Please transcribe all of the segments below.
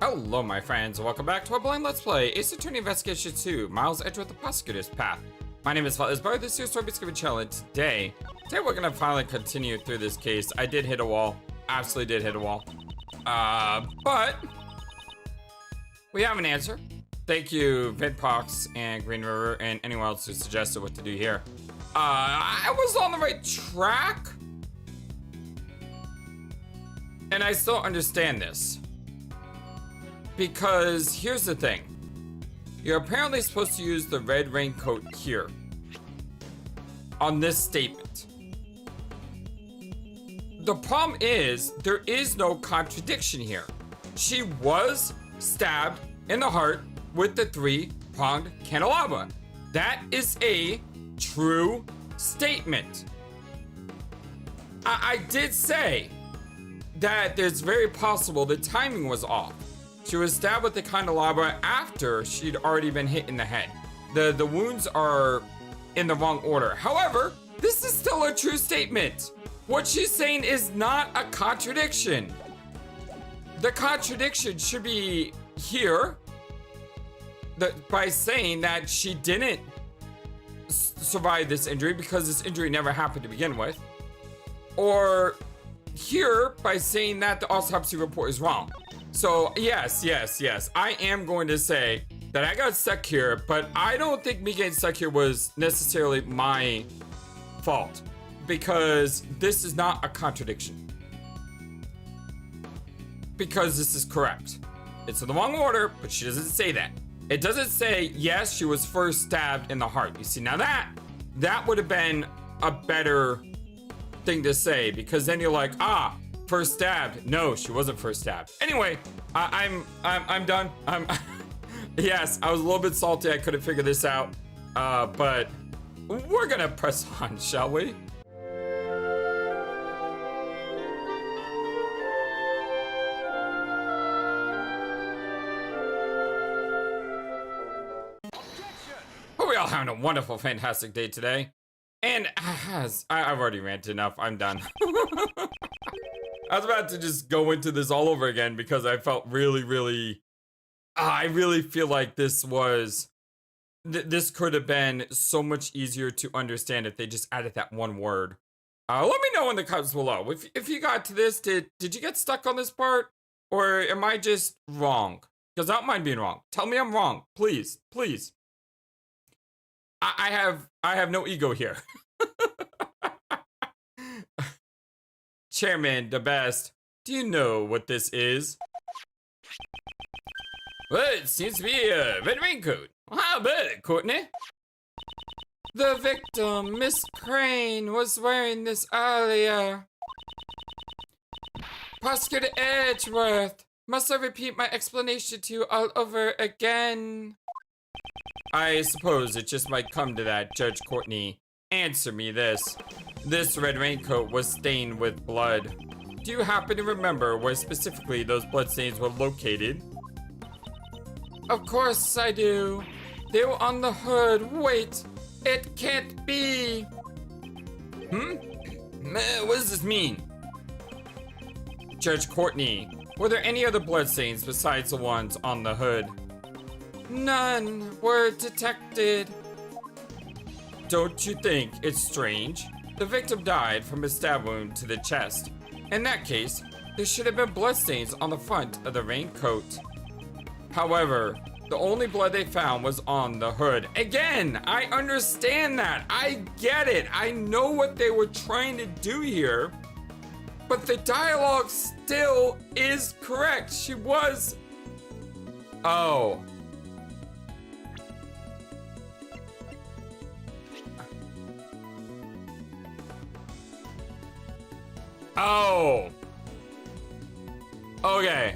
Hello my friends, welcome back to our blind let's play Ace Attorney Investigation 2, Miles Edgeworth the Prosecutor's Path. My name is FlightlessBird, this is your story basically challenge. Today we're gonna finally continue through this case. I did hit a wall, absolutely did hit a wall. But we have an answer. Thank you Vidpox and Green River and anyone else who suggested what to do here. I was on the right track. And I still understand this. Because here's the thing. You're apparently supposed to use the red raincoat here. On this statement. The problem is, there is no contradiction here. She was stabbed in the heart with the three-pronged candelabra. That is a true statement. I did say that it's very possible the timing was off. She was stabbed with the candelabra after she'd already been hit in the head. The wounds are in the wrong order. However, this is still a true statement. What she's saying is not a contradiction. The contradiction should be here by saying that she didn't survive this injury because this injury never happened to begin with. Or here by saying that the autopsy report is wrong. So yes, I am going to say that I got stuck here, but I don't think me getting stuck here was necessarily my fault because this is not a contradiction. Because this is correct. It's in the wrong order, but she doesn't say that. It doesn't say, yes, she was first stabbed in the heart. You see, now that would have been a better thing to say because then you're like, first stabbed. No, she wasn't first stabbed. Anyway, I'm done. Yes, I was a little bit salty. I couldn't figure this out. But we're gonna press on, shall we? Hope we all having a wonderful, fantastic day today. And I've already ranted enough. I'm done. I was about to just go into this all over again because I felt really, I really feel like this was, this could have been so much easier to understand if they just added that one word. Let me know in the comments below. If you got to this, did you get stuck on this part? Or am I just wrong? Because I don't mind being wrong. Tell me I'm wrong, please. I have no ego here. Chairman, the best. Do you know what this is? Well, it seems to be a red raincoat. How about it, Courtney? The victim, Miss Crane, was wearing this earlier. Prosecutor Edgeworth, must I repeat my explanation to you all over again? I suppose it just might come to that, Judge Courtney. Answer me this. This red raincoat was stained with blood. Do you happen to remember where specifically those bloodstains were located? Of course I do. They were on the hood. Wait, it can't be. What does this mean? Judge Courtney, were there any other bloodstains besides the ones on the hood? None were detected. Don't you think it's strange? The victim died from a stab wound to the chest. In that case, there should have been bloodstains on the front of the raincoat. However, the only blood they found was on the hood. Again, I understand that. I get it. I know what they were trying to do here. But the dialogue still is correct. She was... Oh. Oh. Okay.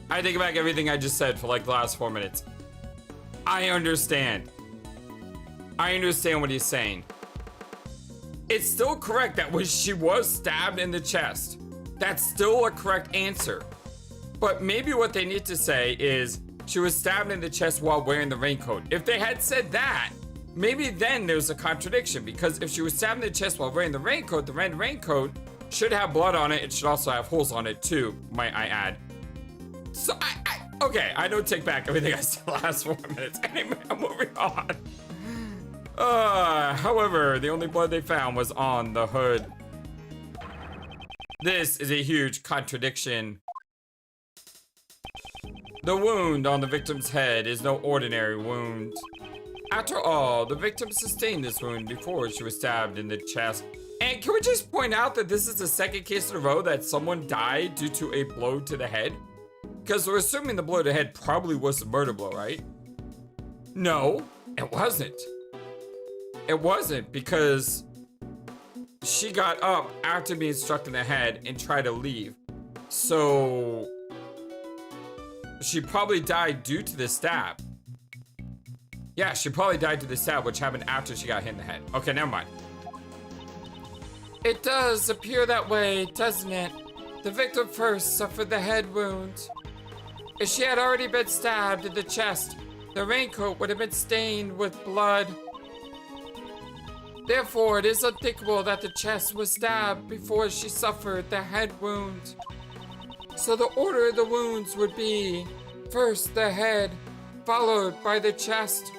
I take back everything I just said for like the last 4 minutes. I understand. I understand what he's saying. It's still correct that she was stabbed in the chest. That's still a correct answer. But maybe what they need to say is she was stabbed in the chest while wearing the raincoat. If they had said that, maybe then there's a contradiction because if she was stabbed in the chest while wearing the red raincoat should have blood on it. It should also have holes on it too, might I add. So Okay, I don't take back everything I said the last 4 minutes. Anyway, I'm moving on. However, the only blood they found was on the hood. This is a huge contradiction. The wound on the victim's head is no ordinary wound. After all, the victim sustained this wound before she was stabbed in the chest. And can we just point out that this is the second case in a row that someone died due to a blow to the head? Because we're assuming the blow to the head probably was a murder blow, right? No, it wasn't. It wasn't, because she got up after being struck in the head and tried to leave. So she probably died due to the stab. Yeah, she probably died to the stab, which happened after she got hit in the head. Okay, never mind. It does appear that way, doesn't it? The victim first suffered the head wound. If she had already been stabbed in the chest, the raincoat would have been stained with blood. Therefore, it is unthinkable that the chest was stabbed before she suffered the head wound. So the order of the wounds would be, first the head, followed by the chest.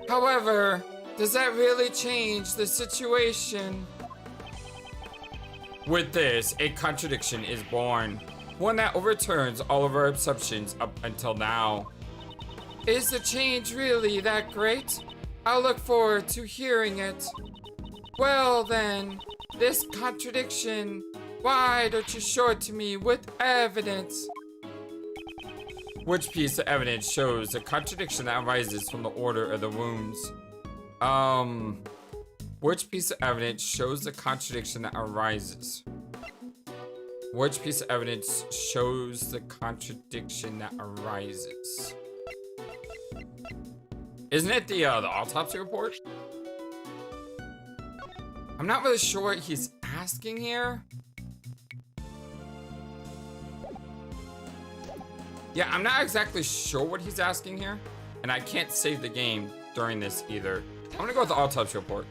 However, does that really change the situation? With this, a contradiction is born, one that overturns all of our assumptions up until now. Is the change really that great? I'll look forward to hearing it. Well then, this contradiction, why don't you show it to me with evidence? Which piece of evidence shows the contradiction that arises from the order of the wounds? Which piece of evidence shows the contradiction that arises? Which piece of evidence shows the contradiction that arises? Isn't it the autopsy report? I'm not really sure what he's asking here. Yeah, I'm not exactly sure what he's asking here. And I can't save the game during this either. I'm gonna go with the autopsy report.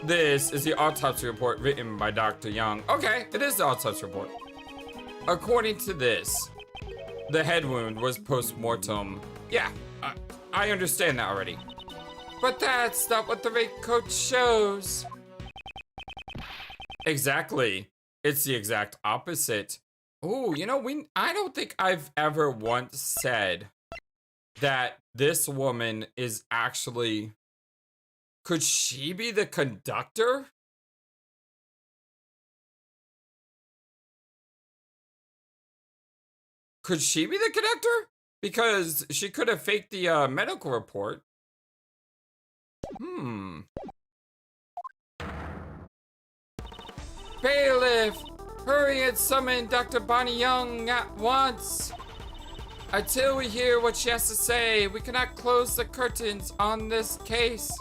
This is the autopsy report written by Dr. Young. Okay, it is the autopsy report. According to this, the head wound was post-mortem. Yeah, I understand that already. But that's not what the raincoat shows. Exactly. It's the exact opposite. Oh, you know, I don't think I've ever once said that this woman is actually... Could she be the conductor? Could she be the conductor? Because she could have faked the medical report. Bailiff, hurry and summon Dr. Bonnie Young at once. Until we hear what she has to say, we cannot close the curtains on this case.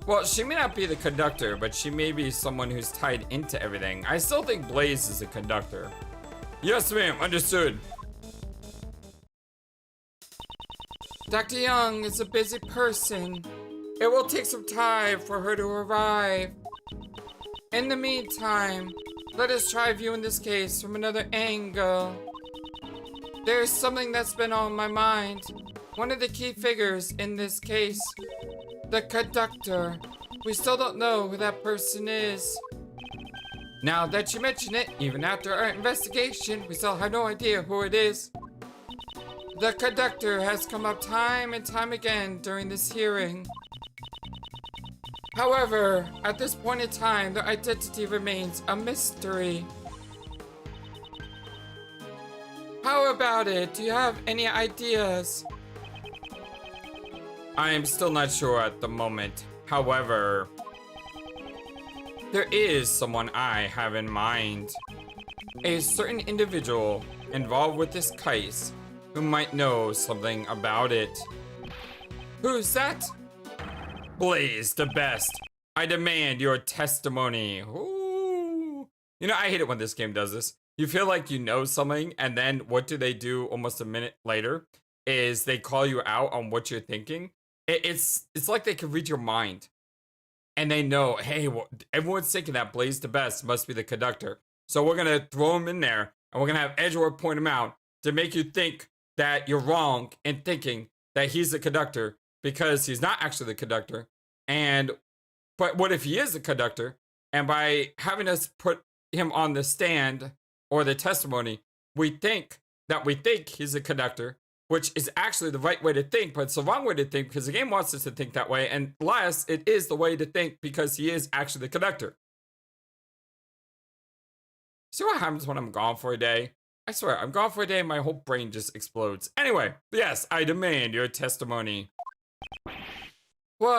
Well, she may not be the conductor, but she may be someone who's tied into everything. I still think Blaise is the conductor. Yes, ma'am, understood. Dr. Young is a busy person. It will take some time for her to arrive. In the meantime, let us try viewing this case from another angle. There's something that's been on my mind. One of the key figures in this case, the conductor. We still don't know who that person is. Now that you mention it, even after our investigation, we still have no idea who it is. The conductor has come up time and time again during this hearing. However, at this point in time, their identity remains a mystery. How about it? Do you have any ideas? I am still not sure at the moment. However, there is someone I have in mind. A certain individual involved with this case who might know something about it. Who's that? Blaise the best. I demand your testimony. Ooh. You know, I hate it when this game does this. You feel like you know something, and then what do they do almost a minute later? Is they call you out on what you're thinking. It's like they can read your mind. And they know, hey, well, everyone's thinking that Blaise the best must be the conductor. So we're gonna throw him in there, and we're gonna have Edgeworth point him out to make you think that you're wrong in thinking that he's the conductor because he's not actually the conductor. But what if he is the conductor? And by having us put him on the stand or the testimony, we think he's a conductor, which is actually the right way to think, but it's the wrong way to think because the game wants us to think that way. And last, it is the way to think because he is actually the conductor. See what happens when I'm gone for a day? I swear, I'm gone for a day and my whole brain just explodes. Anyway, yes, I demand your testimony. What?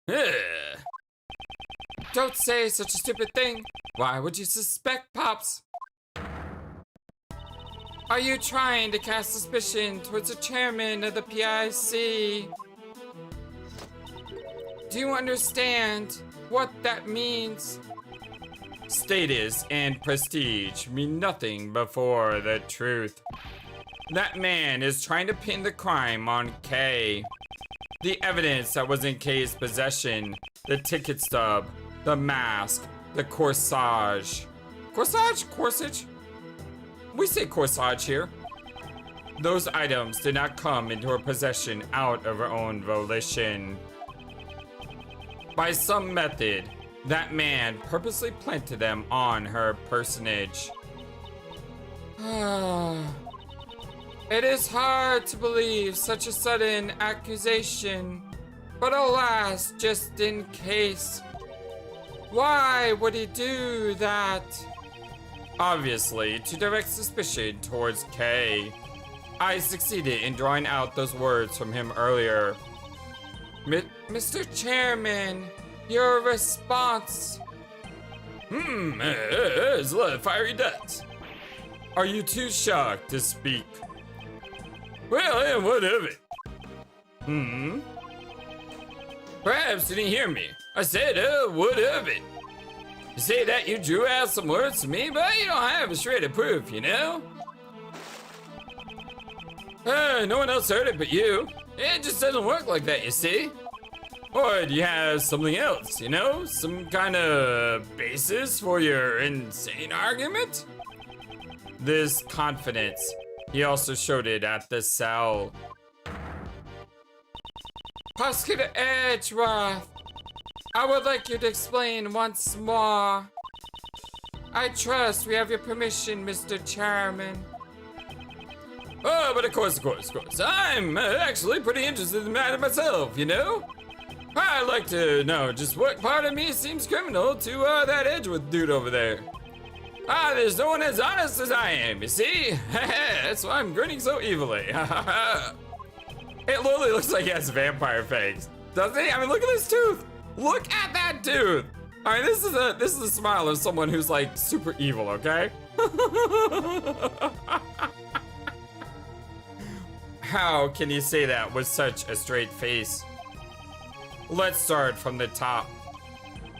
Ugh. Don't say such a stupid thing. Why would you suspect Pops? Are you trying to cast suspicion towards the chairman of the PIC? Do you understand what that means? Status and prestige mean nothing before the truth. That man is trying to pin the crime on Kay. The evidence that was in Kay's possession, the ticket stub, the mask, the corsage. Corsage? We say corsage here. Those items did not come into her possession out of her own volition. By some method, that man purposely planted them on her personage. It is hard to believe such a sudden accusation, but alas, just in case. Why would he do that? Obviously, to direct suspicion towards Kay. I succeeded in drawing out those words from him earlier. Mr. Chairman, your response. It's a lot of fiery dots. Are you too shocked to speak? Well, what of it? Perhaps you didn't hear me. I said, what of it? You say that you drew out some words to me, but you don't have a shred of proof, you know? No one else heard it but you. It just doesn't work like that, you see? Or do you have something else, you know? Some kind of basis for your insane argument? This confidence, he also showed it at the cell. Prosecutor Edgeworth, I would like you to explain once more. I trust we have your permission, Mr. Chairman. Oh, but of course. I'm actually pretty interested in the matter myself, you know? I'd like to know just what part of me seems criminal to that Edgeworth dude over there. There's no one as honest as I am, you see? That's why I'm grinning so evilly. It literally looks like he has vampire fangs, doesn't he? I mean, look at this tooth. Look at that tooth. All right, this is a smile of someone who's like super evil, okay? How can you say that with such a straight face? Let's start from the top.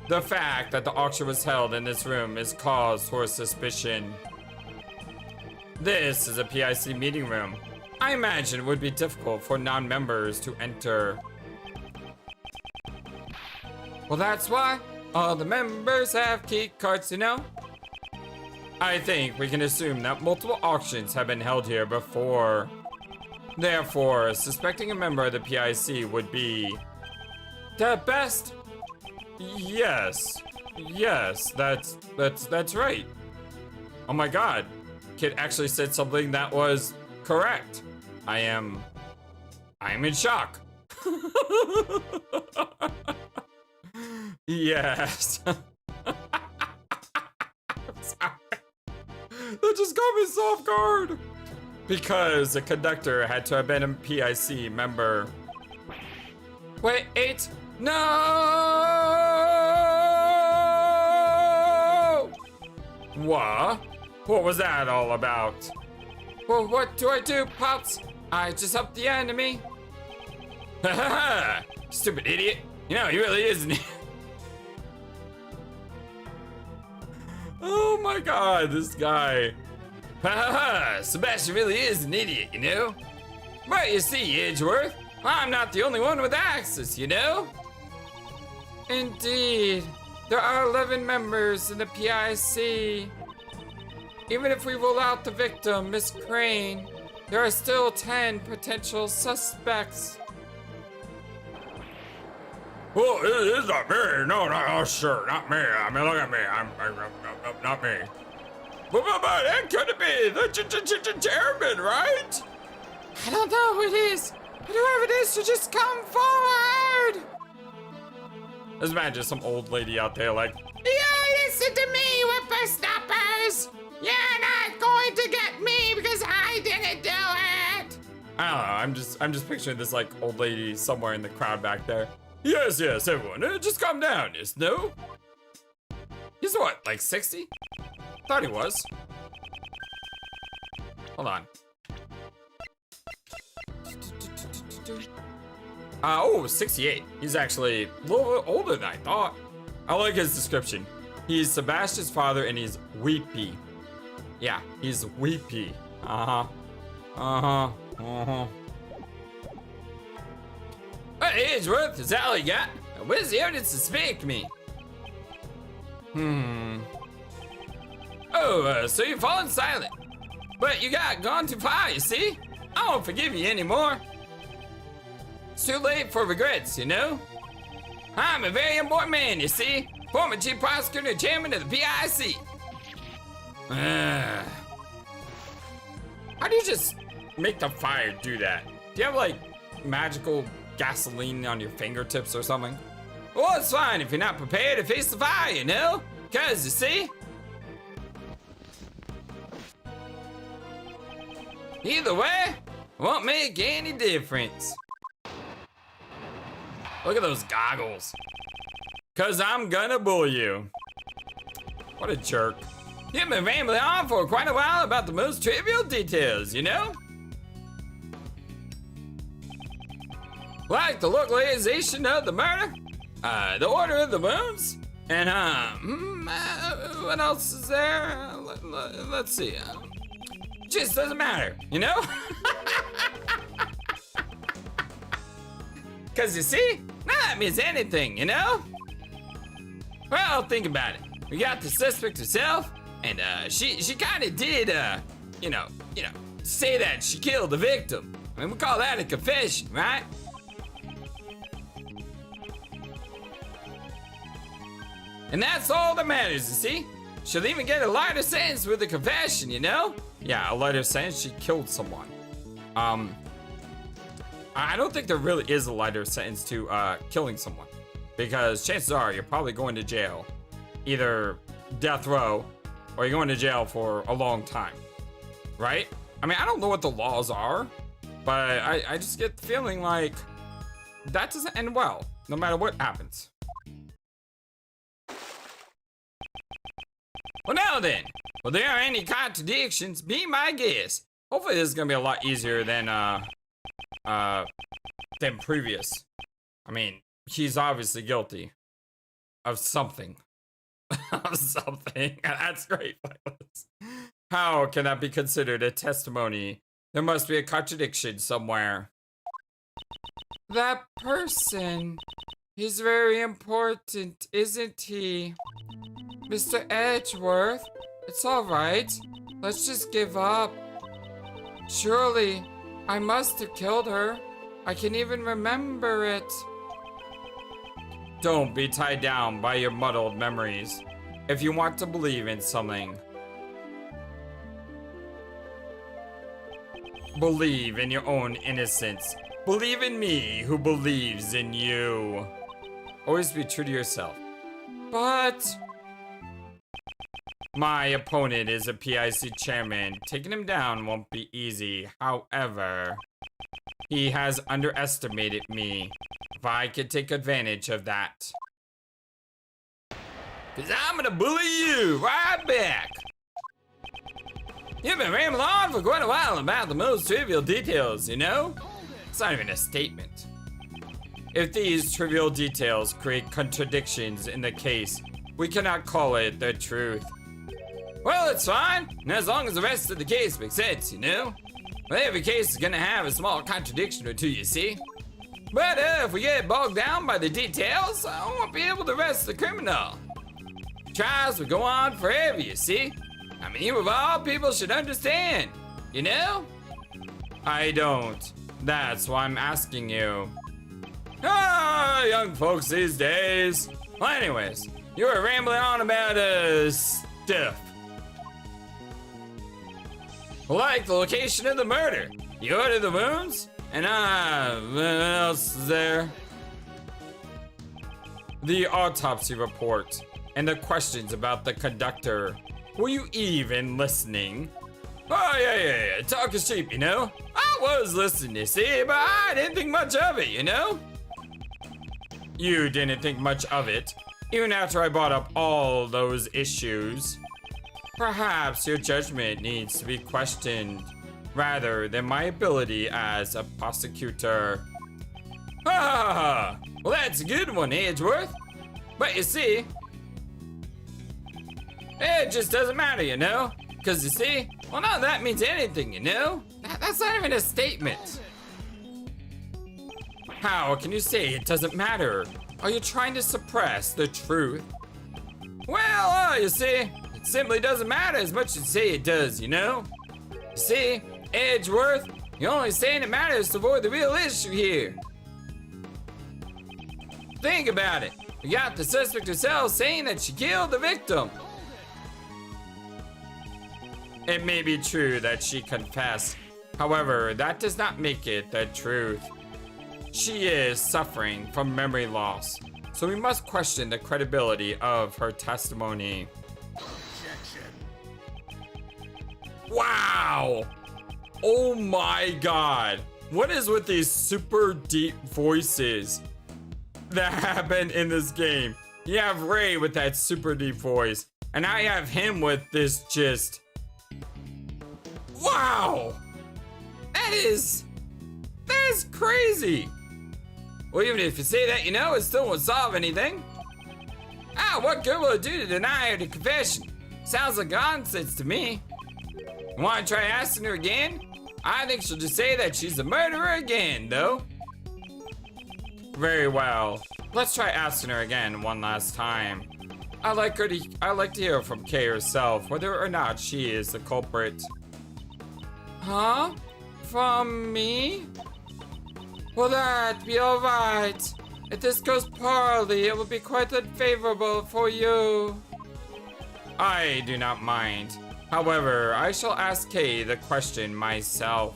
The fact that the auction was held in this room is cause for suspicion. This is a PIC meeting room. I imagine it would be difficult for non-members to enter. Well, that's why all the members have key cards, you know? I think we can assume that multiple auctions have been held here before. Therefore, suspecting a member of the PIC would be the best. Yes, that's right. Oh my god, Kid actually said something that was correct. I am in shock. Yes. I'm sorry. That just got me off guard. Because the conductor had to have been a PIC member. Wait, no! What? What was that all about? Well, what do I do, Pops? I just helped the enemy. Ha ha ha! Stupid idiot. You know, he really isn't. Oh my god, this guy. Ha ha ha! Sebastian really is an idiot, you know? But you see, Edgeworth, I'm not the only one with access, you know? Indeed. There are 11 members in the PIC. Even if we rule out the victim, Miss Crane, there are still 10 potential suspects. Well, it's not me. No, sure, not me. I mean, look at me. I'm not me. But it could be the chairman, right? I don't know who it is, but whoever it is should just come forward. Just imagine some old lady out there like, yeah, listen to me, whippersnappers. You're not going to get me because I didn't do it. I don't know. I'm just picturing this like old lady somewhere in the crowd back there. Yes, everyone, just calm down, yes, no? He's what, like 60? Thought he was. Hold on. Oh, 68. He's actually a little bit older than I thought. I like his description. He's Sebastian's father and he's weepy. Yeah, he's weepy. Hey, Edgeworth, is that all you got? Where's the evidence to suspect me? Oh, so you've fallen silent. But you got gone too far, you see? I won't forgive you anymore. It's too late for regrets, you know? I'm a very important man, you see? Former chief prosecutor and chairman of the PIC. How do you just make the fire do that? Do you have like magical gasoline on your fingertips or something? Well, it's fine if you're not prepared to face the fire, you know? Cause you see? Either way, it won't make any difference. Look at those goggles. Cause I'm gonna bully you. What a jerk. You've been rambling on for quite a while about the most trivial details, you know? Like the localization of the murder, the order of the moons, and what else is there? Let's see. Just doesn't matter, you know? Cause you see, none of that means anything, you know? Well, think about it. We got the suspect herself, and she kind of did, you know, say that she killed the victim. I mean, we call that a confession, right? And that's all that matters, you see? She'll even get a lighter sentence with a confession, you know? Yeah, a lighter sentence, she killed someone. I don't think there really is a lighter sentence to killing someone. Because chances are you're probably going to jail. Either death row, or you're going to jail for a long time. Right? I mean, I don't know what the laws are, but I just get the feeling like that doesn't end well, no matter what happens. Well, now then, if there are any contradictions, be my guest. Hopefully this is gonna be a lot easier than previous. I mean, he's obviously guilty of something. Of something. That's great. How can that be considered a testimony? There must be a contradiction somewhere. That person, he's very important, isn't he? Mr. Edgeworth, it's all right. Let's just give up. Surely, I must have killed her. I can even remember it. Don't be tied down by your muddled memories. If you want to believe in something, believe in your own innocence. Believe in me who believes in you. Always be true to yourself. But my opponent is a PIC chairman. Taking him down won't be easy. However, he has underestimated me. If I could take advantage of that. Cause I'm gonna bully you right back. You've been rambling on for quite a while about the most trivial details, you know? It's not even a statement. If these trivial details create contradictions in the case, we cannot call it the truth. Well, it's fine, as long as the rest of the case makes sense, you know? Well, every case is gonna have a small contradiction or two, you see? But if we get bogged down by the details, I won't be able to arrest the criminal. Trials would go on forever, you see? I mean, you of all people should understand, you know? I don't. That's why I'm asking you. Ah, young folks these days. Well, anyways, you were rambling on about, stuff. Like the location of the murder. You ordered the wounds? And, what else is there? The autopsy report. And the questions about the conductor. Were you even listening? Oh, yeah. Talk is cheap, you know? I was listening, you see, but I didn't think much of it, you know? You didn't think much of it, even after I brought up all those issues. Perhaps your judgment needs to be questioned, rather than my ability as a prosecutor. Ah, well, that's a good one, Edgeworth. But you see, it just doesn't matter, you know? Because you see, well, none of that means anything, you know? That's not even a statement. How can you say it doesn't matter? Are you trying to suppress the truth? Well, you see, it simply doesn't matter as much as you say it does, you know? You see, Edgeworth, you're only saying it matters to avoid the real issue here. Think about it. We got the suspect herself saying that she killed the victim. It may be true that she confessed. However, that does not make it the truth. She is suffering from memory loss, so we must question the credibility of her testimony. Wow! Oh my god! What is with these super deep voices that happen in this game? You have Ray with that super deep voice, and I have him with this just... Wow! That is crazy! Well, even if you say that, you know, it still won't solve anything. Ah, what good will it do to deny her the confession? Sounds like nonsense to me. You want to try asking her again? I think she'll just say that she's the murderer again, though. Very well. Let's try asking her again one last time. I'd like to hear from Kay herself whether or not she is the culprit. Huh? From me? Will that be alright? If this goes poorly, it will be quite unfavorable for you. I do not mind. However, I shall ask Kay the question myself.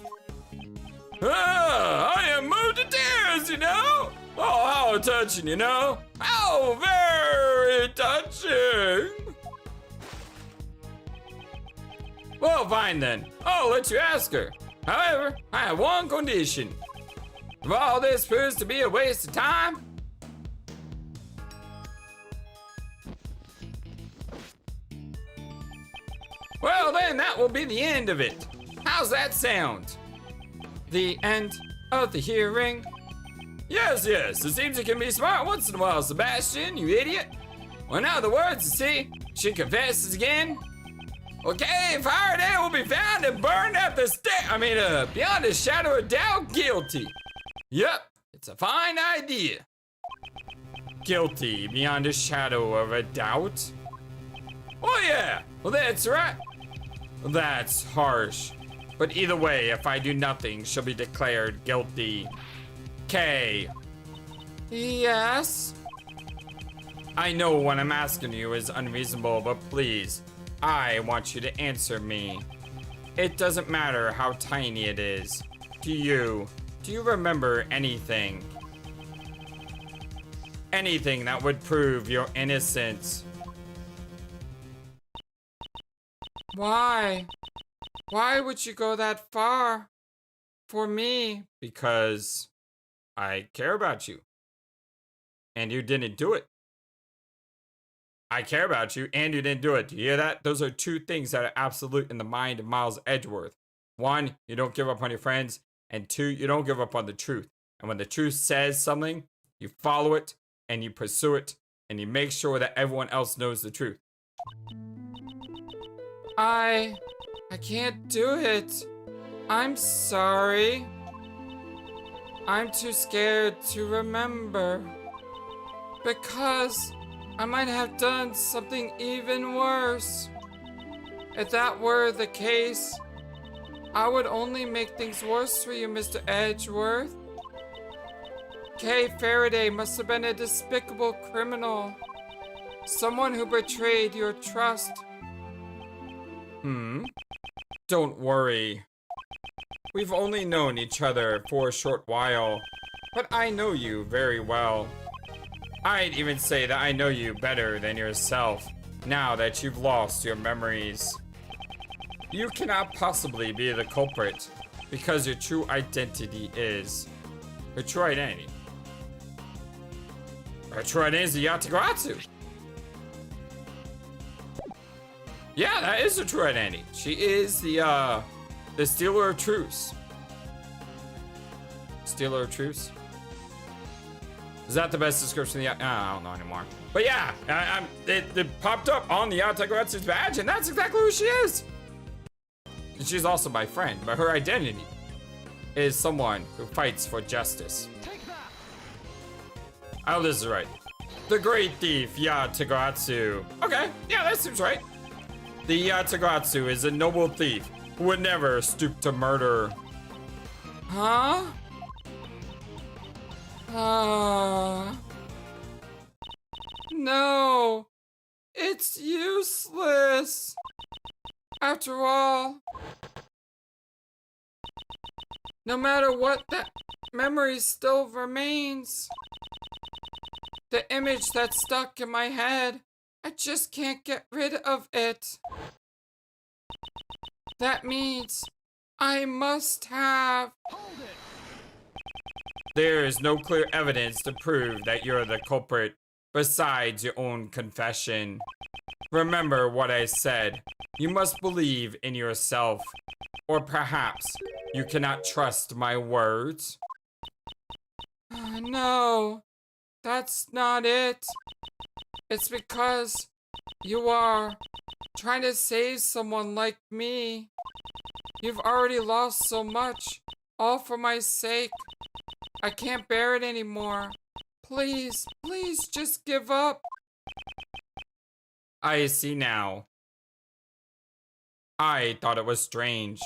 Ah, I am moved to tears, you know? Oh, how touching, you know? How very touching. Well, fine then. I'll let you ask her. However, I have one condition. If all this proves to be a waste of time, well then that will be the end of it. How's that sound? The end of the hearing? Yes, it seems you can be smart once in a while, Sebastian, you idiot. Well, in other words, you see, she confesses again. Okay, Faraday will be found and burned at the stake. Beyond a shadow of doubt, guilty. Yep, it's a fine idea. Guilty beyond a shadow of a doubt? Oh yeah, well that's right. That's harsh. But either way, if I do nothing, she'll be declared guilty. Kay. Yes? I know what I'm asking you is unreasonable, but please, I want you to answer me. It doesn't matter how tiny it is. Do you remember anything? Anything that would prove your innocence? Why? Why would you go that far? For me? Because I care about you. And you didn't do it. I care about you and you didn't do it. Do you hear that? Those are two things that are absolute in the mind of Miles Edgeworth. One, you don't give up on your friends. And two, you don't give up on the truth. And when the truth says something, you follow it and you pursue it and you make sure that everyone else knows the truth. I can't do it. I'm sorry. I'm too scared to remember. Because I might have done something even worse. If that were the case, I would only make things worse for you, Mr. Edgeworth. Kay Faraday must have been a despicable criminal. Someone who betrayed your trust. Don't worry. We've only known each other for a short while, but I know you very well. I'd even say that I know you better than yourself, now that you've lost your memories. You cannot possibly be the culprit, because your true identity is... Her true identity? Her true identity is the Yatagarasu! Yeah, that is her true identity. She is the Stealer of Truce. Stealer of Truce? Is that the best description of the... I don't know anymore. But yeah, it popped up on the Yatagaratsu's badge, and that's exactly who she is. And she's also my friend, but her identity is someone who fights for justice. Oh, this is right. The great thief, Yatagaratsu. Okay, yeah, that seems right. The Yatagaratsu is a noble thief who would never stoop to murder. Huh? No, it's useless. After all, no matter what, that memory still remains. The image that's stuck in my head, I just can't get rid of it. That means I must have... There is no clear evidence to prove that you're the culprit besides your own confession. Remember what I said. You must believe in yourself. Or perhaps you cannot trust my words. No, that's not it. It's because you are trying to save someone like me. You've already lost so much, all for my sake. I can't bear it anymore. Please, please just give up. I see now. I thought it was strange.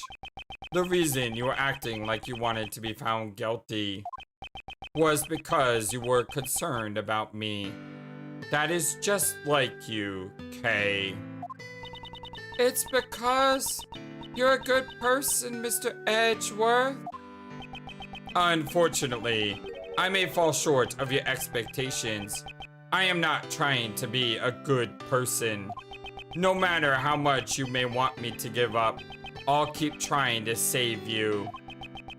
The reason you were acting like you wanted to be found guilty was because you were concerned about me. That is just like you, Kay. It's because you're a good person, Mr. Edgeworth. Unfortunately, I may fall short of your expectations. I am not trying to be a good person. No matter how much you may want me to give up, I'll keep trying to save you.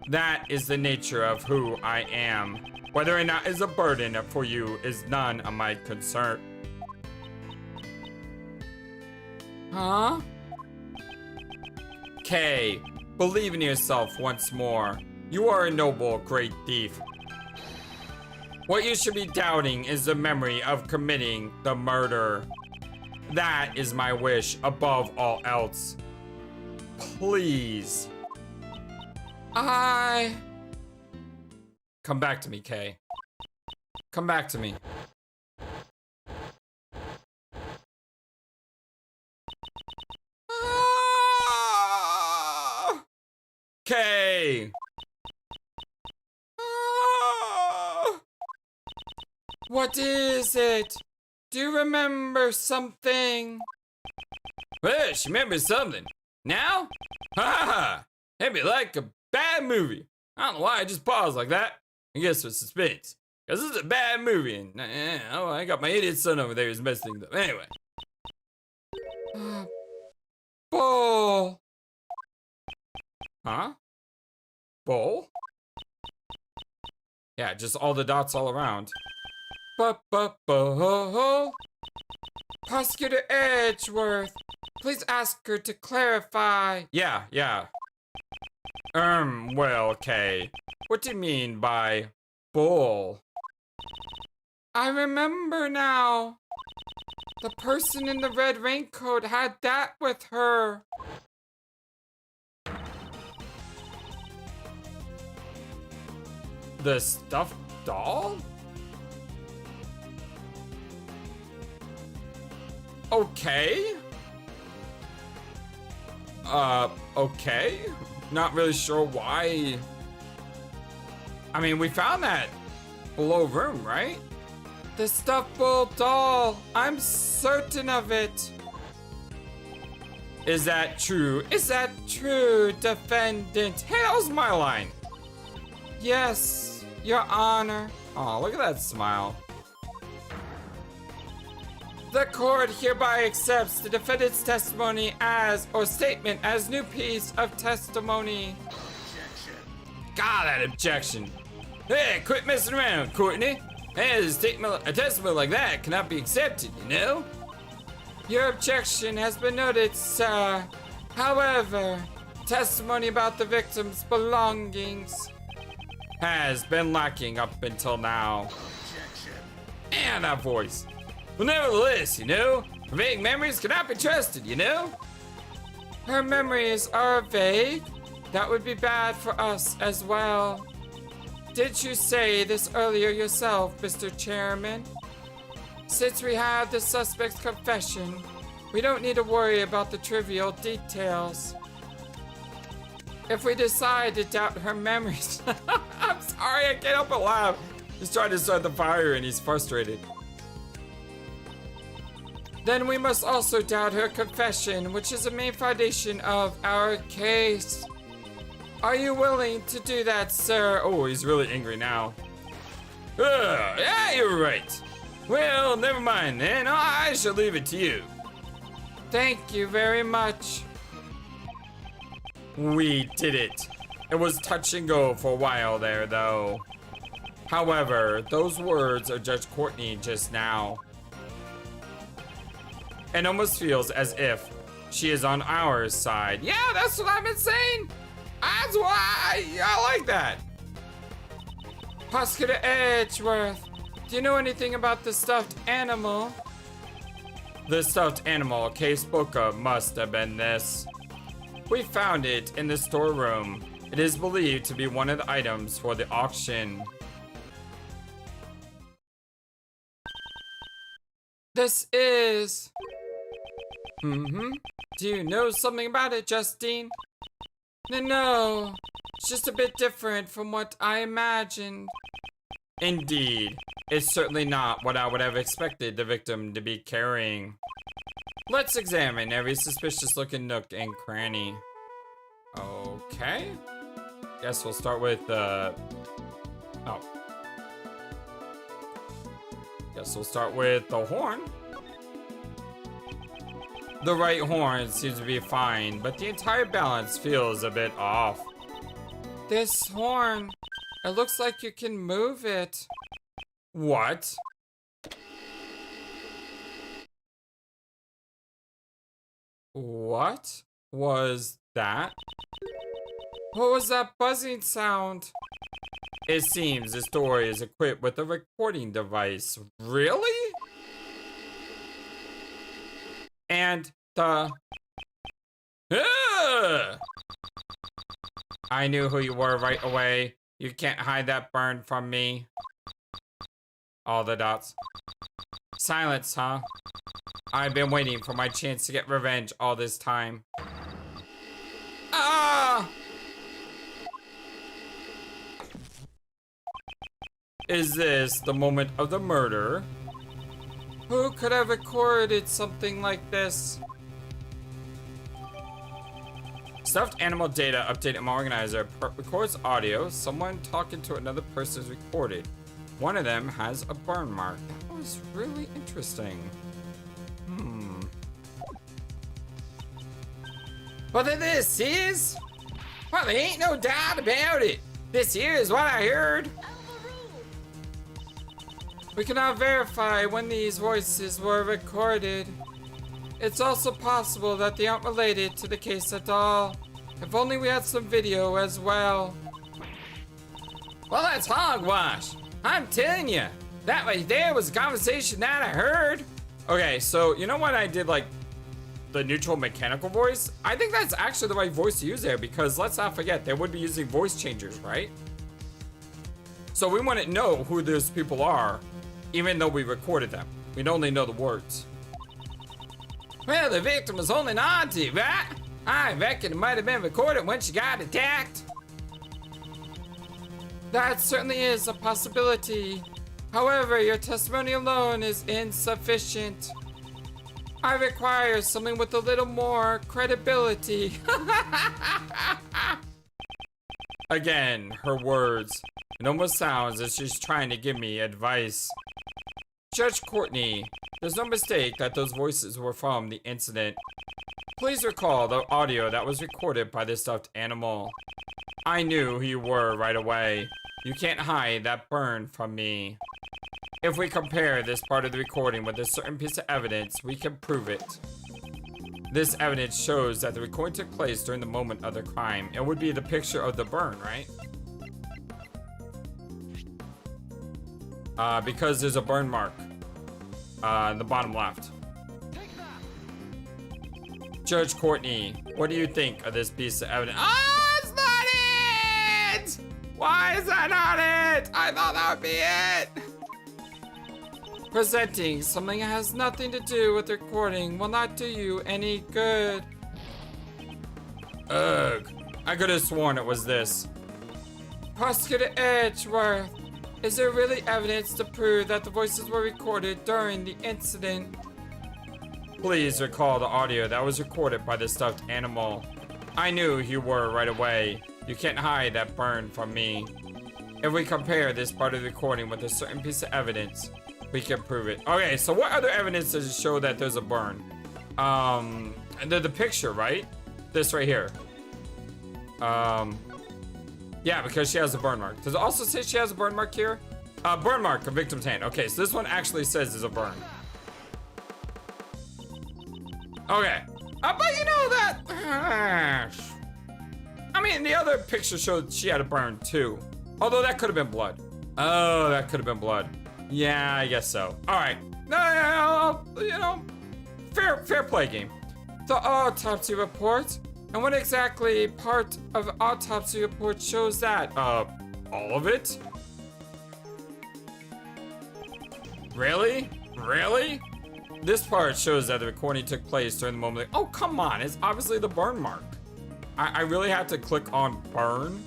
That is the nature of who I am. Whether or not it's a burden for you is none of my concern. Huh? Kay, believe in yourself once more. You are a noble, great thief. What you should be doubting is the memory of committing the murder. That is my wish above all else. Please. Come back to me, Kay. Come back to me. Kay! What is it? Do you remember something? Well, she remembers something. Now? Ha ha ha! It'd be like a bad movie. I don't know why I just paused like that. I guess for suspense. Because this is a bad movie, and I got my idiot son over there who's messing things up. Anyway. Bowl. Huh? Bowl? Yeah, just all the dots all around. Prosecutor Edgeworth, please ask her to clarify. Yeah. Well, Kay. What do you mean by bull? I remember now. The person in the red raincoat had that with her. The stuffed doll? Okay. Okay. Not really sure why. I mean, we found that below room, right? The stuffed bull doll. I'm certain of it. Is that true? Is that true, defendant? Hey, that was my line. Yes, Your Honor. Oh, look at that smile. The court hereby accepts the defendant's testimony or statement as new piece of testimony. Objection. God, that objection. Hey, quit messing around, Courtney. Hey, a testimony like that cannot be accepted, you know? Your objection has been noted, sir. However, testimony about the victim's belongings has been lacking up until now. Objection. And that voice. Well, nevertheless, you know, vague memories cannot be trusted, you know? Her memories are vague. That would be bad for us as well. Did you say this earlier yourself, Mr. Chairman? Since we have the suspect's confession, we don't need to worry about the trivial details. If we decide to doubt her memories... I'm sorry, I can't help but laugh. He's trying to start the fire and he's frustrated. Then we must also doubt her confession, which is the main foundation of our case. Are you willing to do that, sir? Oh, he's really angry now. Yeah, you're right. Well, never mind then. I shall leave it to you. Thank you very much. We did it. It was touch and go for a while there, though. However, those words of Judge Courtney just now. It almost feels as if she is on our side. Yeah, that's what I've been saying. That's why I like that. Prosecutor Edgeworth, do you know anything about the stuffed animal? The stuffed animal Kay spoke of must have been this. We found it in the storeroom. It is believed to be one of the items for the auction. This is... Do you know something about it, Justine? No, it's just a bit different from what I imagined. Indeed, it's certainly not what I would have expected the victim to be carrying. Let's examine every suspicious looking nook and cranny. Okay. Guess we'll start with Guess we'll start with the horn. The right horn seems to be fine, but the entire balance feels a bit off. This horn, it looks like you can move it. What? What was that? What was that buzzing sound? It seems this door is equipped with a recording device. Really? And the... I knew who you were right away. You can't hide that burn from me. All the dots. Silence, huh? I've been waiting for my chance to get revenge all this time. Ah! Is this the moment of the murder? Who could have recorded something like this? Stuffed animal data updated my organizer records audio. Someone talking to another person is recorded. One of them has a burn mark. That was really interesting. Well, then this is... Well, there ain't no doubt about it. This here is what I heard. We cannot verify when these voices were recorded. It's also possible that they aren't related to the case at all. If only we had some video as well. Well, that's hogwash. I'm telling you, that right there was a conversation that I heard. Okay, so you know when I did like the neutral mechanical voice? I think that's actually the right voice to use there because let's not forget, they would be using voice changers, right? So we wouldn't know who those people are, even though we recorded them. We'd only know the words. Well, the victim was holding on to you, right? I reckon it might have been recorded when she got attacked. That certainly is a possibility. However, your testimony alone is insufficient. I require something with a little more credibility. Again, her words. It almost sounds as she's trying to give me advice. Judge Courtney, there's no mistake that those voices were from the incident. Please recall the audio that was recorded by the stuffed animal. I knew who you were right away. You can't hide that burn from me. If we compare this part of the recording with a certain piece of evidence, we can prove it. This evidence shows that the recording took place during the moment of the crime. It would be the picture of the burn, right? Because there's a burn mark in the bottom left. Judge Courtney, what do you think of this piece of evidence? Oh, it's not it! Why is that not it? I thought that would be it. Presenting something that has nothing to do with recording will not do you any good. Ugh. I could have sworn it was this. Prosecutor Edgeworth, is there really evidence to prove that the voices were recorded during the incident? Please recall the audio that was recorded by the stuffed animal. I knew who you were right away. You can't hide that burn from me. If we compare this part of the recording with a certain piece of evidence, we can prove it. Okay, so what other evidence does it show that there's a burn? The picture, right? This right here. Yeah, because she has a burn mark. Does it also say she has a burn mark here? Burn mark, a victim's hand. Okay, so this one actually says there's a burn. Okay. But you know that... I mean, the other picture showed she had a burn too. Although that could have been blood. Oh, that could have been blood. Yeah, I guess so. All right. No, you know, fair play game. The autopsy report. And what exactly part of the autopsy report shows that? All of it? Really? Really? This part shows that the recording took place during the moment. Oh, come on. It's obviously the burn mark. I really have to click on burn.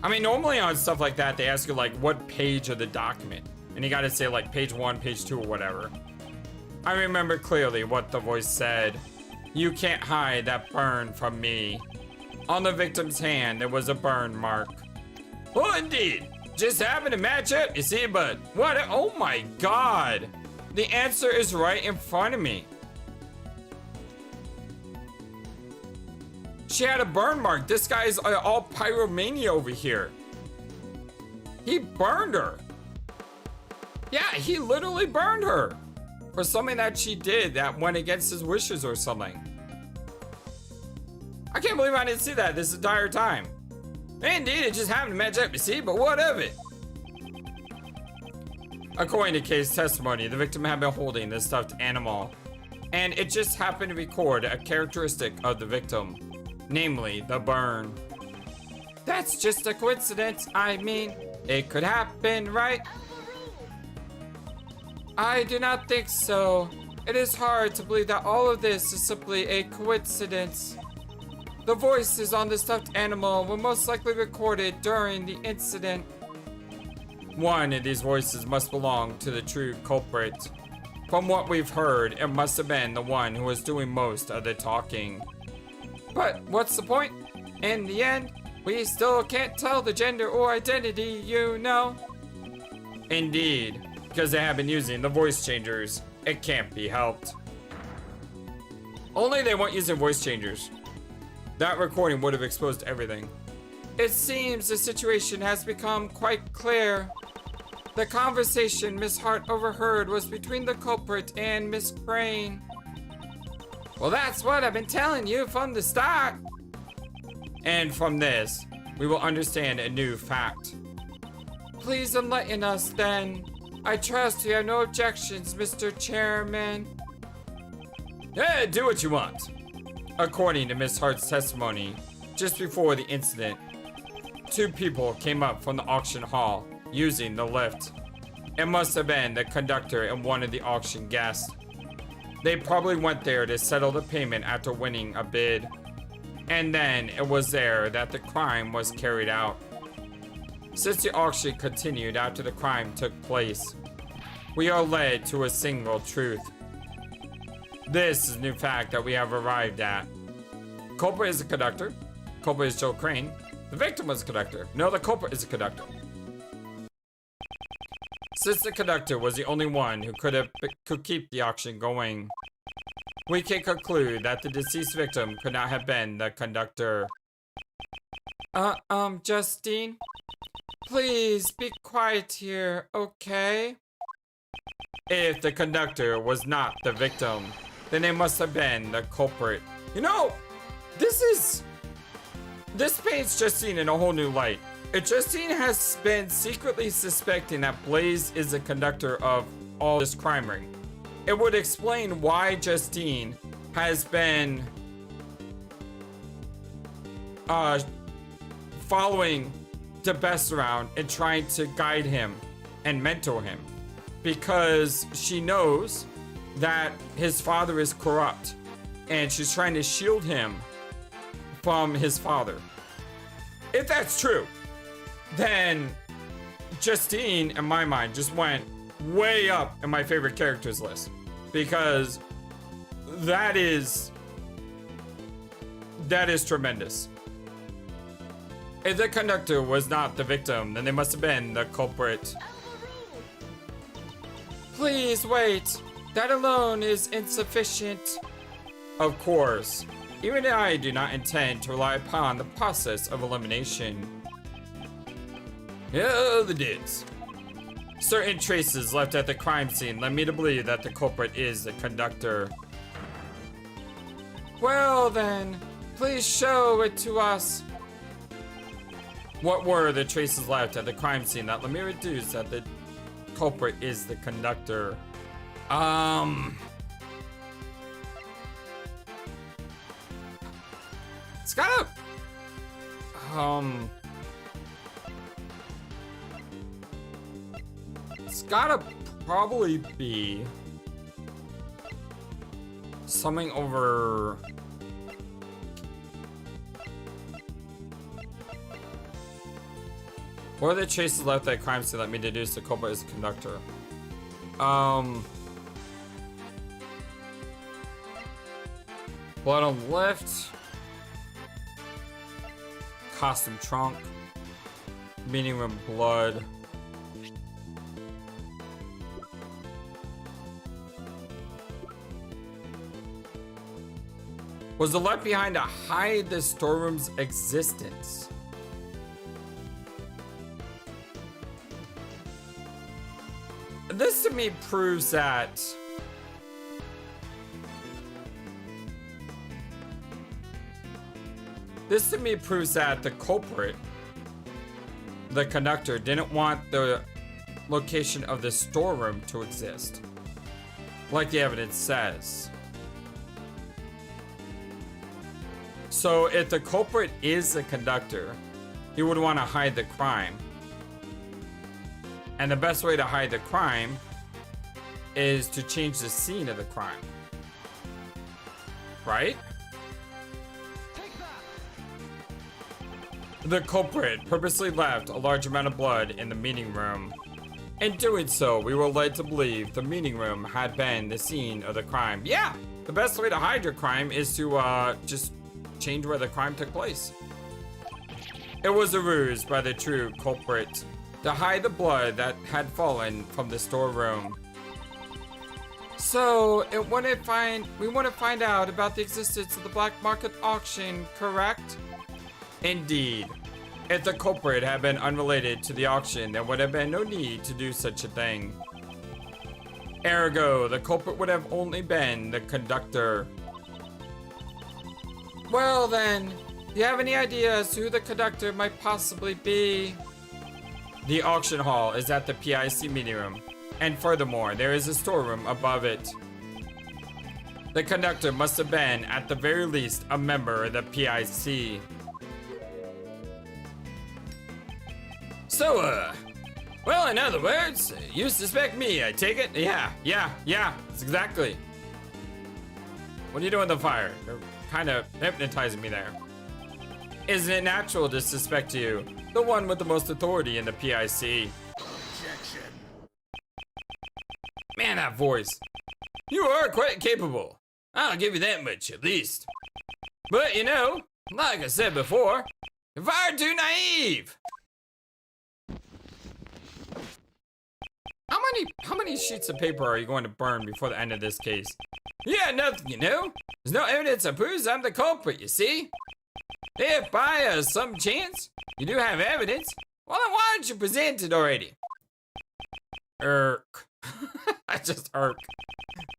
I mean, normally on stuff like that, they ask you like what page of the document. And you gotta say like page 1, page 2, or whatever. I remember clearly what the voice said. You can't hide that burn from me. On the victim's hand, there was a burn mark. Well, indeed. Just happened to match it, you see, but what? Oh my God. The answer is right in front of me. She had a burn mark. This guy is all pyromania over here. He burned her. Yeah, he literally burned her. For something that she did that went against his wishes or something. I can't believe I didn't see that this entire time. Indeed, it just happened to match up, you see, but what of it? According to Kay's testimony, the victim had been holding this stuffed animal. And it just happened to record a characteristic of the victim. Namely, the burn. That's just a coincidence. I mean, it could happen, right? I do not think so. It is hard to believe that all of this is simply a coincidence. The voices on the stuffed animal were most likely recorded during the incident. One of these voices must belong to the true culprit. From what we've heard, it must have been the one who was doing most of the talking. But what's the point? In the end, we still can't tell the gender or identity, you know. Indeed, because they have been using the voice changers, it can't be helped. Only they weren't using voice changers. That recording would have exposed everything. It seems the situation has become quite clear. The conversation Miss Hart overheard was between the culprit and Miss Crane. Well, that's what I've been telling you from the start. And from this, we will understand a new fact. Please enlighten us then. I trust you have no objections, Mr. Chairman. Yeah, do what you want. According to Miss Hart's testimony, just before the incident, 2 people came up from the auction hall using the lift. It must have been the conductor and one of the auction guests. They probably went there to settle the payment after winning a bid. And then it was there that the crime was carried out. Since the auction continued after the crime took place, we are led to a single truth. This is a new fact that we have arrived at. Culprit is the conductor. Culprit is Joe Crane. The victim was the conductor. No, the culprit is the conductor. Since the conductor was the only one who could keep the auction going, we can conclude that the deceased victim could not have been the conductor. Justine? Please be quiet here, okay? If the conductor was not the victim, then it must have been the culprit. You know, this paints Justine in a whole new light. Justine has been secretly suspecting that Blaise is the conductor of all this crime ring. It would explain why Justine has been following the best around and trying to guide him and mentor him, because she knows that his father is corrupt and she's trying to shield him from his father. If that's true, then Justine, in my mind, just went way up in my favorite characters list, because that is tremendous. If the conductor was not the victim, then they must have been the culprit. Please wait. That alone is insufficient. Of course, even I do not intend to rely upon the process of elimination. Yeah, the dids. Certain traces left at the crime scene led me to believe that the culprit is the conductor. Well then, please show it to us. What were the traces left at the crime scene that let me deduce that the culprit is the conductor? It's gotta... It's gotta probably be something over... What are the traces left at the crime scene that let me deduce the culprit is the conductor? Blood on the left. Costume trunk. Meeting room blood. Was the left behind to hide the storeroom's existence? This to me proves that the culprit, the conductor, didn't want the location of the storeroom to exist, like the evidence says. So if the culprit is the conductor, he would want to hide the crime. And the best way to hide the crime is to change the scene of the crime. Right? The culprit purposely left a large amount of blood in the meeting room. In doing so, we were led to believe the meeting room had been the scene of the crime. Yeah, the best way to hide your crime is to just change where the crime took place. It was a ruse by the true culprit to hide the blood that had fallen from the storeroom. So, we want to find out about the existence of the black market auction, correct? Indeed. If the culprit had been unrelated to the auction, there would have been no need to do such a thing. Ergo, the culprit would have only been the conductor. Well then, do you have any ideas who the conductor might possibly be? The auction hall is at the PIC meeting room, and furthermore, there is a storeroom above it. The conductor must have been, at the very least, a member of the PIC. So, well, in other words, you suspect me, I take it? Yeah, exactly. what are you doing with the fire? You're kind of hypnotizing me there. Isn't it natural to suspect you, the one with the most authority in the PIC? Objection. Man, that voice. You are quite capable. I'll give you that much at least. But you know, like I said before, you're far too naive. How many sheets of paper are you going to burn before the end of this case? Yeah, nothing, you know? There's no evidence that proves I'm the culprit, you see? If by some chance you do have evidence, well then why don't you present it already? Irk. I just irk.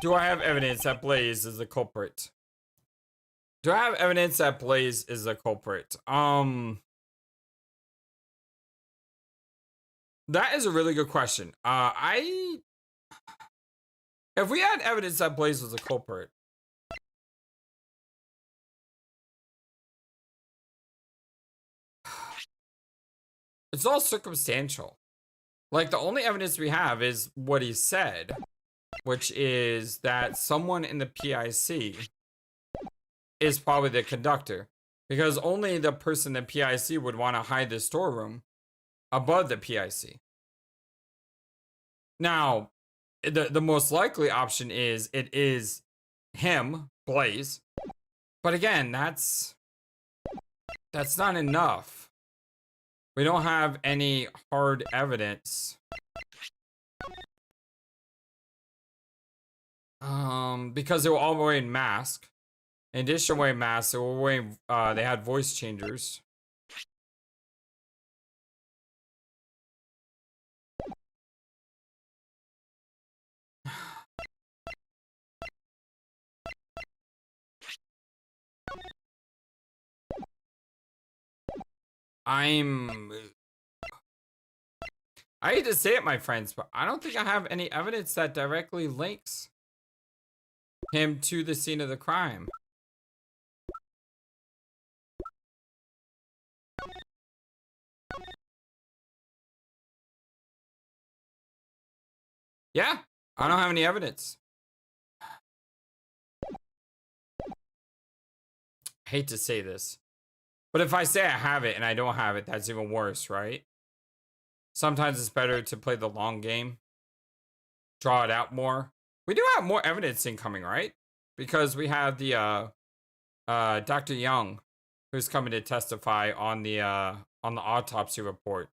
Do I have evidence that Blaise is the culprit? Do I have evidence that Blaise is the culprit? That is a really good question. If we had evidence that Blaise was a culprit, it's all circumstantial. Like, the only evidence we have is what he said, which is that someone in the PIC is probably the conductor, because only the person in the PIC would want to hide the storeroom above the PIC. Now, the most likely option is it is him, Blaise. But again, that's not enough. We don't have any hard evidence. Because they were all wearing masks. In addition to wearing masks, they were wearing, they had voice changers. I hate to say it, my friends, but I don't think I have any evidence that directly links him to the scene of the crime. Yeah, I don't have any evidence. I hate to say this, but if I say I have it and I don't have it, that's even worse, right? Sometimes it's better to play the long game. Draw it out more. We do have more evidence incoming, right? Because we have the Dr. Young, who's coming to testify on the autopsy report.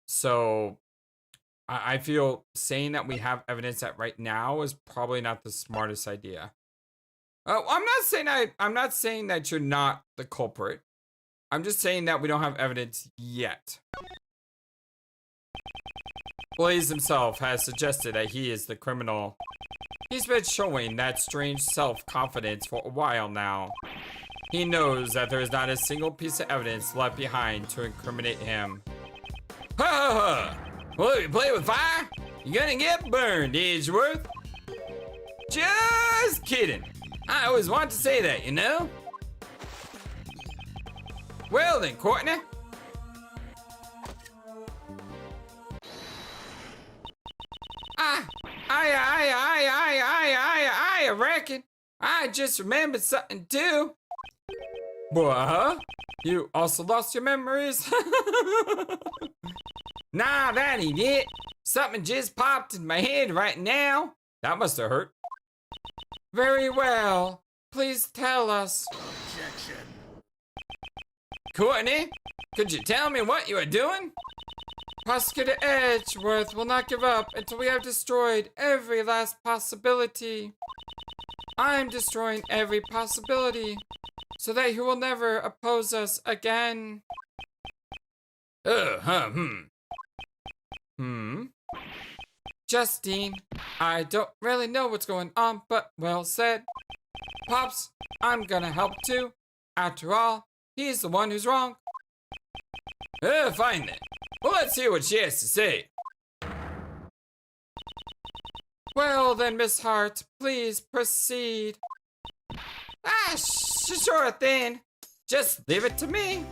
So I feel saying that we have evidence that right now is probably not the smartest idea. I'm not saying that you're not the culprit. I'm just saying that we don't have evidence yet. Blaise himself has suggested that he is the criminal. He's been showing that strange self-confidence for a while now. He knows that there is not a single piece of evidence left behind to incriminate him. Ha ha ha! Well, if you play with fire, you're gonna get burned, Edgeworth. Just kidding. I always want to say that, you know? Well then, Courtney. I reckon I just remembered something too. What, huh? You also lost your memories? Nah, that ain't it. Something just popped in my head right now. That must have hurt. Very well. Please tell us. Objection. Courtney, could you tell me what you are doing? Prosecutor Edgeworth will not give up until we have destroyed every last possibility. I'm destroying every possibility so that he will never oppose us again. Justine, I don't really know what's going on, but well said. Pops, I'm gonna help too. After all, he's the one who's wrong. Fine then. Well, let's hear what she has to say. Well then, Miss Hart, please proceed. Sure thing. Just leave it to me.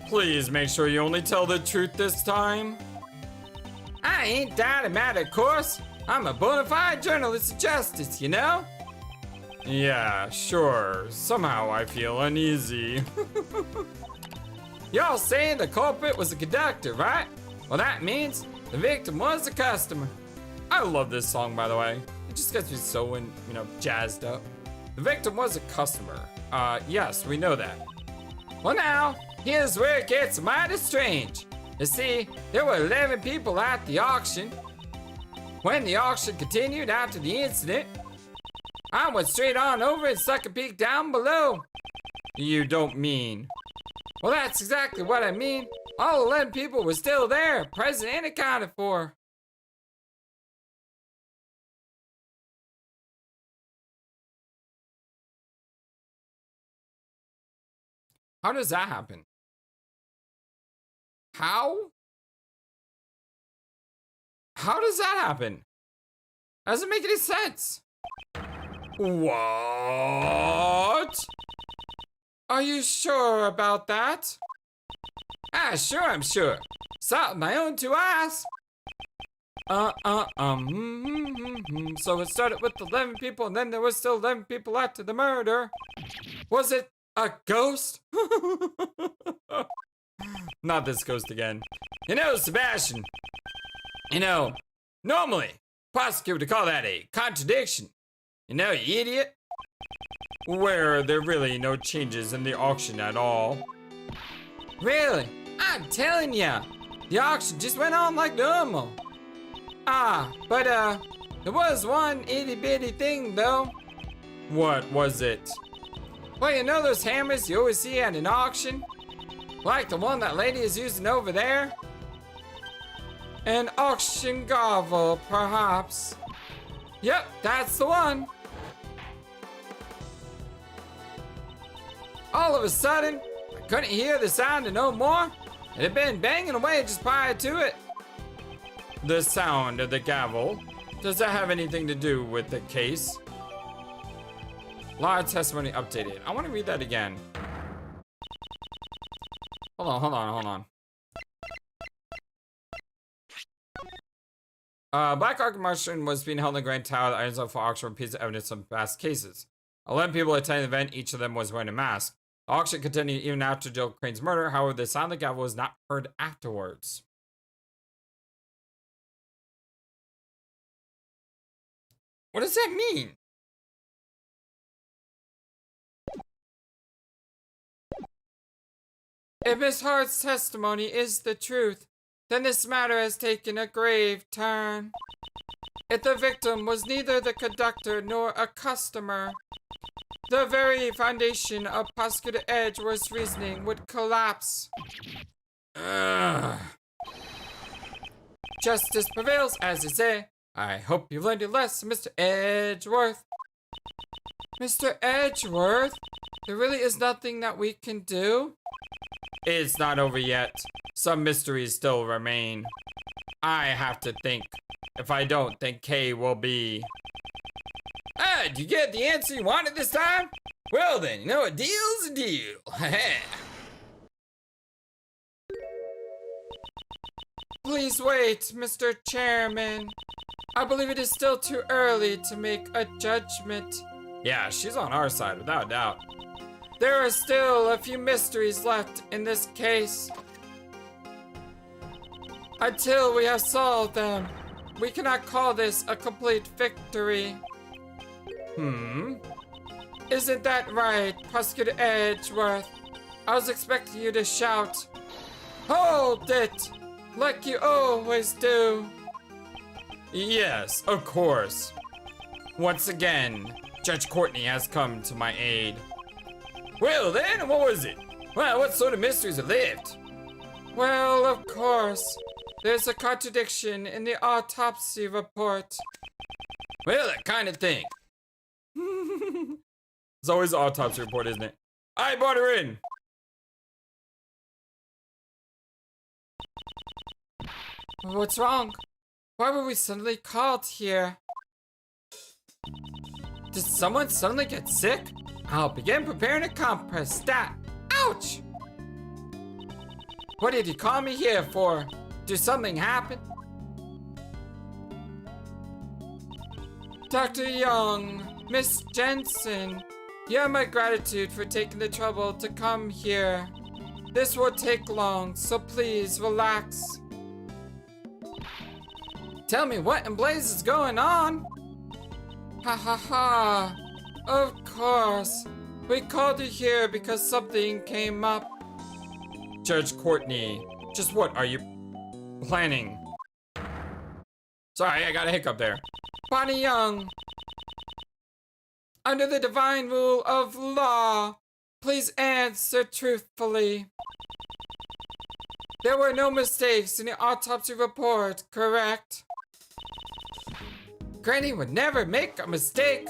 Please make sure you only tell the truth this time. I ain't doubting that, of course. I'm a bona fide journalist of justice, you know? Yeah, sure. Somehow I feel uneasy. Y'all saying the culprit was the conductor, right? Well, that means the victim was the customer. I love this song, by the way. It just gets me so, jazzed up. The victim was a customer. Yes, we know that. Well, now, here's where it gets mighty strange. You see, there were 11 people at the auction. When the auction continued after the incident, I went straight on over and stuck a peek down below. You don't mean? Well, that's exactly what I mean. All 11 people were still there, present and accounted for. How does that happen? How? How does that happen? Doesn't make any sense. What? Are you sure about that? Sure, I'm sure. Saw it with my own 2 eyes. So it started with 11 people and then there was still 11 people after the murder. Was it a ghost? Not this ghost again. You know, Sebastian. You know, normally, prosecutor would call that a contradiction. You know, you idiot. Where there really no changes in the auction at all. Really? I'm telling ya. The auction just went on like normal. But there was one itty bitty thing though. What was it? Well, you know those hammers you always see at an auction? Like the one that lady is using over there? An auction gavel, perhaps. Yep, that's the one. All of a sudden, I couldn't hear the sound no more. It had been banging away just prior to it. The sound of the gavel? Does that have anything to do with the case? Lotta Testimony updated. I want to read that again. Hold on. Black Ark Martian was being held in the Grand Tower. The items up for auction were pieces of evidence of past cases. 11 people attending the event, each of them was wearing a mask. The auction continued even after Jill Crane's murder. However, the sound of the gavel was not heard afterwards. What does that mean? If Miss Hart's testimony is the truth, then this matter has taken a grave turn. If the victim was neither the conductor nor a customer, the very foundation of Prosecutor Edgeworth's reasoning would collapse. Justice prevails, as they say. I hope you've learned your lesson, Mr. Edgeworth. Mr. Edgeworth, there really is nothing that we can do? It's not over yet. Some mysteries still remain. I have to think. If I don't, then Kay will be... did you get the answer you wanted this time? Well then, you know, a deal's a deal. Please wait, Mr. Chairman. I believe it is still too early to make a judgment. Yeah, she's on our side, without a doubt. There are still a few mysteries left in this case. Until we have solved them, we cannot call this a complete victory. Isn't that right, Prosecutor Edgeworth? I was expecting you to shout, "Hold it!" like you always do. Yes, of course. Once again, Judge Courtney has come to my aid. Well then, what was it? Well, what sort of mysteries are left? Well, of course. There's a contradiction in the autopsy report. Well, that kind of thing. It's always the autopsy report, isn't it? I brought her in. What's wrong? Why were we suddenly called here? Did someone suddenly get sick? I'll begin preparing a compress. Stat. Ouch! What did you call me here for? Did something happen? Dr. Young, Miss Jensen, you have my gratitude for taking the trouble to come here. This won't take long, so please relax. Tell me what in Blaise is going on? Ha ha ha. Of course. We called you here because something came up. Judge Courtney, just what are you planning? Sorry, I got a hiccup there. Bonnie Young. Under the divine rule of law, please answer truthfully. There were no mistakes in the autopsy report, correct? Granny would never make a mistake.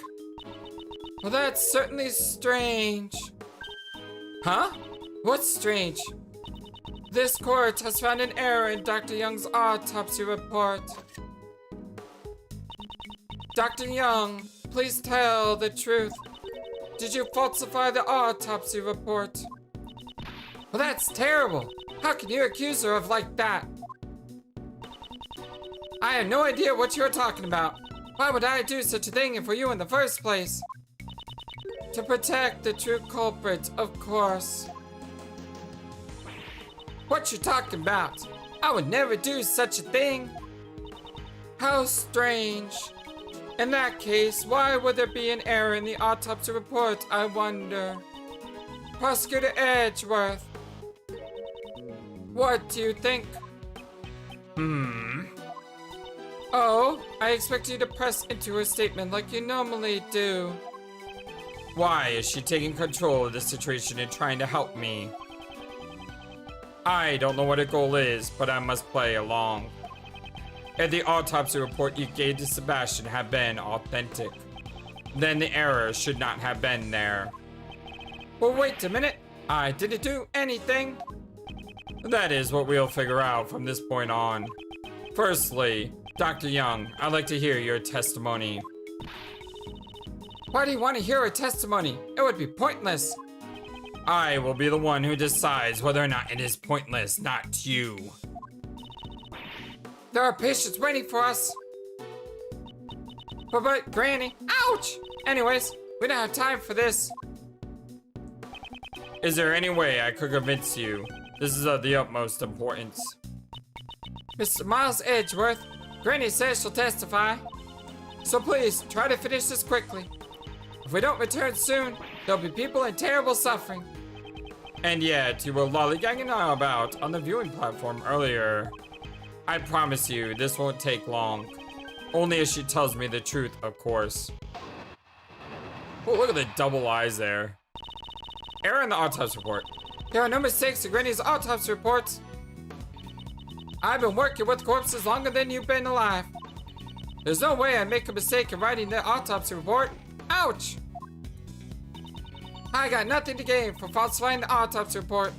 Well, that's certainly strange. Huh? What's strange? This court has found an error in Dr. Young's autopsy report. Dr. Young, please tell the truth. Did you falsify the autopsy report? Well, that's terrible. How can you accuse her of like that? I have no idea what you're talking about. Why would I do such a thing for you in the first place? To protect the true culprit, of course. What you talking about? I would never do such a thing. How strange. In that case, why would there be an error in the autopsy report, I wonder? Prosecutor Edgeworth, what do you think? Oh, I expect you to press into her statement like you normally do. Why is she taking control of the situation and trying to help me? I don't know what her goal is, but I must play along. If the autopsy report you gave to Sebastian had been authentic, then the error should not have been there. Well, wait a minute. I didn't do anything. That is what we'll figure out from this point on. Firstly, Dr. Young, I'd like to hear your testimony. Why do you want to hear her testimony? It would be pointless. I will be the one who decides whether or not it is pointless, not you. There are patients waiting for us. But Granny, ouch! Anyways, we don't have time for this. Is there any way I could convince you? This is of the utmost importance. Mr. Miles Edgeworth, Granny says she'll testify. So please, try to finish this quickly. If we don't return soon, there'll be people in terrible suffering. And yet, you were lollygagging about on the viewing platform earlier. I promise you, this won't take long. Only if she tells me the truth, of course. Oh, look at the double eyes there. Error in the autopsy report. There are no mistakes in Granny's autopsy reports. I've been working with corpses longer than you've been alive. There's no way I'd make a mistake in writing the autopsy report. Ouch! I got nothing to gain for falsifying the autopsy report.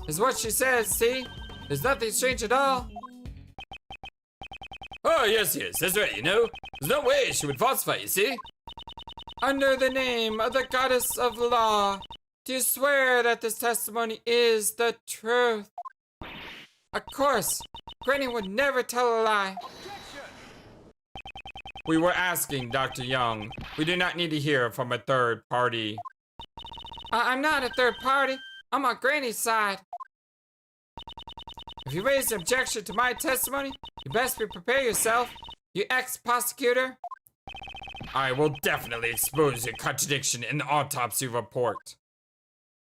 Is what she says, see? There's nothing strange at all. Oh, yes, that's right, you know. There's no way she would falsify, you see? Under the name of the goddess of law, do you swear that this testimony is the truth? Of course, Granny would never tell a lie. We were asking Dr. Young. We do not need to hear from a third party. I'm not a third party. I'm on Granny's side. If you raise an objection to my testimony, you best prepare yourself, you ex-prosecutor. I will definitely expose your contradiction in the autopsy report.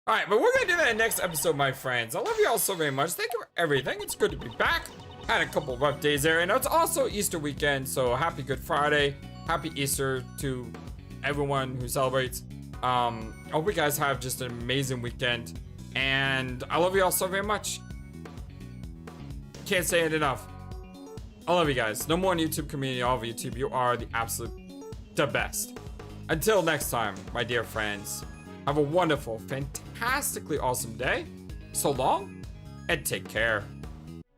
Alright, but we're gonna do that next episode, my friends. I love you all so very much. Thank you for everything. It's good to be back. Had a couple rough days there, and it's also Easter weekend, so happy Good Friday. Happy Easter to everyone who celebrates. I hope you guys have just an amazing weekend, and I love you all so very much. Can't say it enough. I love you guys. No more on YouTube community, all of YouTube. You are the best. Until next time, my dear friends, have a wonderful, fantastically awesome day. So long, and take care.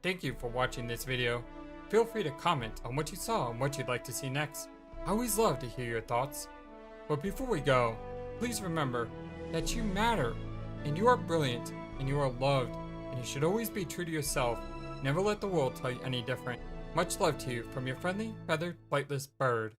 Thank you for watching this video. Feel free to comment on what you saw and what you'd like to see next. I always love to hear your thoughts. But before we go, please remember that you matter, and you are brilliant, and you are loved, and you should always be true to yourself. Never let the world tell you any different. Much love to you from your friendly, feathered, flightless bird.